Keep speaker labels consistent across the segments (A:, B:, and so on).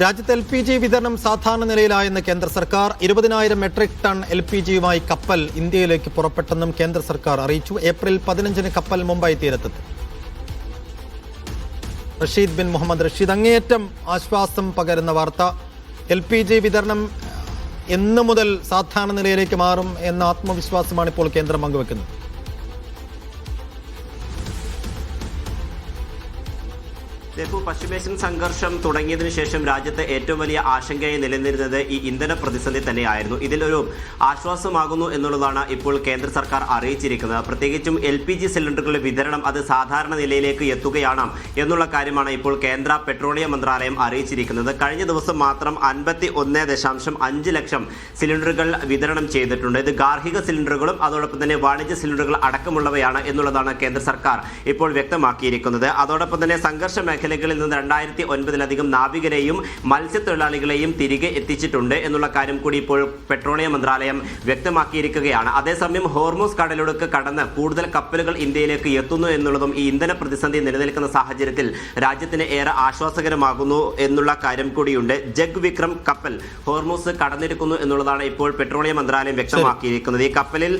A: രാജ്യത്ത് LPG വിതരണം സാധാരണ നിലയിലായെന്ന് കേന്ദ്ര സർക്കാർ. 20,000 മെട്രിക് ടൺ LPGയുമായി കപ്പൽ ഇന്ത്യയിലേക്ക് പുറപ്പെട്ടെന്നും കേന്ദ്ര സർക്കാർ അറിയിച്ചു. ഏപ്രിൽ 15-ന് കപ്പൽ മുംബൈ തീരത്തെത്തും. റഷീദ് ബിൻ മുഹമ്മദ് റഷീദ്, അങ്ങേയറ്റം ആശ്വാസം പകരുന്ന വാർത്ത. LPG വിതരണം എന്ന് മുതൽ സാധാരണ നിലയിലേക്ക് മാറും എന്ന ആത്മവിശ്വാസമാണ് ഇപ്പോൾ കേന്ദ്രം പങ്കുവെക്കുന്നത്.
B: പശ്ചിമേഷ്യൻ സംഘർഷം തുടങ്ങിയതിനു ശേഷം രാജ്യത്ത് ഏറ്റവും വലിയ ആശങ്കയായി നിലനിന്നിരുന്നത് ഈ ഇന്ധന പ്രതിസന്ധി തന്നെയായിരുന്നു. ഇതിലൊരു ആശ്വാസമാകുന്നു എന്നുള്ളതാണ് ഇപ്പോൾ കേന്ദ്ര സർക്കാർ അറിയിച്ചിരിക്കുന്നത്. പ്രത്യേകിച്ചും LPG സിലിണ്ടറുകളുടെ വിതരണം അത് സാധാരണ നിലയിലേക്ക് എത്തുകയാണ് എന്നുള്ള കാര്യമാണ് ഇപ്പോൾ കേന്ദ്ര പെട്രോളിയം മന്ത്രാലയം അറിയിച്ചിരിക്കുന്നത്. കഴിഞ്ഞ ദിവസം മാത്രം 51.5 ലക്ഷം സിലിണ്ടറുകൾ വിതരണം ചെയ്തിട്ടുണ്ട്. ഇത് ഗാർഹിക സിലിണ്ടറുകളും അതോടൊപ്പം തന്നെ വാണിജ്യ സിലിണ്ടറുകൾ അടക്കമുള്ളവയാണ് എന്നുള്ളതാണ് കേന്ദ്ര സർക്കാർ ഇപ്പോൾ വ്യക്തമാക്കിയിരിക്കുന്നത്. അതോടൊപ്പം തന്നെ സംഘർഷ മേഖലകളിൽ നിന്ന് 2009-ലധികം നാവികരെയും മത്സ്യത്തൊഴിലാളികളെയും തിരികെ എത്തിച്ചിട്ടുണ്ട് എന്നുള്ള കാര്യം കൂടി ഇപ്പോൾ പെട്രോളിയം മന്ത്രാലയം വ്യക്തമാക്കിയിരിക്കുകയാണ്. അതേസമയം ഹോർമൂസ് കടലിടുക്ക് കടന്ന് കൂടുതൽ കപ്പലുകൾ ഇന്ത്യയിലേക്ക് എത്തുന്നു എന്നുള്ളതും ഈ ഇന്ധന പ്രതിസന്ധി നിലനിൽക്കുന്ന സാഹചര്യത്തിൽ രാജ്യത്തിന് ഏറെ ആശ്വാസകരമാകുന്നു എന്നുള്ള കാര്യം കൂടിയുണ്ട്. ജഗ് വിക്രം കപ്പൽ ഹോർമൂസ് കടന്നിരിക്കുന്നു എന്നുള്ളതാണ് ഇപ്പോൾ പെട്രോളിയം മന്ത്രാലയം വ്യക്തമാക്കിയിരിക്കുന്നത്. ഈ കപ്പലിൽ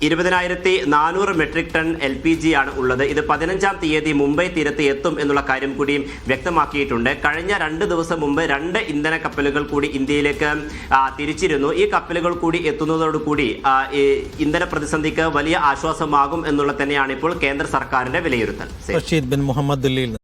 B: 20,400 മെട്രിക് ടൺ LPG ആണ് ഉള്ളത്. ഇത് 15-ാം തീയതി മുംബൈ തീരത്ത് എത്തും എന്നുള്ള കാര്യം കൂടിയും വ്യക്തമാക്കിയിട്ടുണ്ട്. കഴിഞ്ഞ 2 ദിവസം മുമ്പ് 2 ഇന്ധന കപ്പലുകൾ കൂടി ഇന്ത്യയിലേക്ക് തിരിച്ചിരുന്നു. ഈ കപ്പലുകൾ കൂടി എത്തുന്നതോടുകൂടി ഇന്ധന പ്രതിസന്ധിക്ക് വലിയ ആശ്വാസമാകും എന്നുള്ള തന്നെയാണ് ഇപ്പോൾ കേന്ദ്ര സർക്കാരിന്റെ വിലയിരുത്തൽ.
A: റഷീദ് ബിൻ മുഹമ്മദ് ദില്ലിയിൽ